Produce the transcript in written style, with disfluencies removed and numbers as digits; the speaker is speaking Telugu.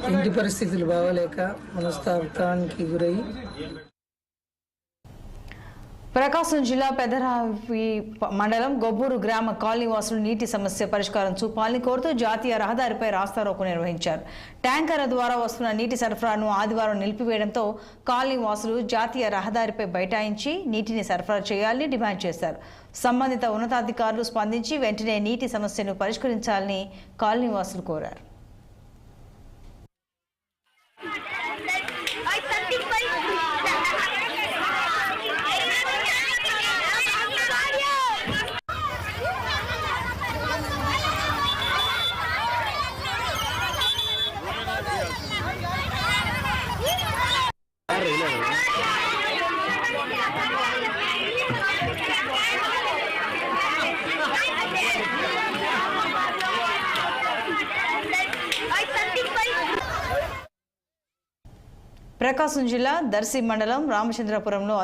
ఇంటి పరిస్థితులు బాగలేక మనస్తాపానికి గురై ప్రకాశం జిల్లా పెదరావి మండలం గొబ్బూరు గ్రామ కాలనీ వాసులు నీటి సమస్య పరిష్కారం చూపాలని కోరుతూ జాతీయ రహదారిపై రాస్తారోకో నిర్వహించారు. ట్యాంకర్ల ద్వారా వస్తున్న నీటి సరఫరాను ఆదివారం నిలిపివేయడంతో కాలనీ వాసులు జాతీయ రహదారిపై బైఠాయించి నీటిని సరఫరా చేయాలని డిమాండ్ చేశారు. సంబంధిత ఉన్నతాధికారులు స్పందించి వెంటనే నీటి సమస్యను పరిష్కరించాలని కాలనీ వాసులు కోరారు. ప్రకాశం జిల్లా దర్శి మండలం రామచంద్రపురంలో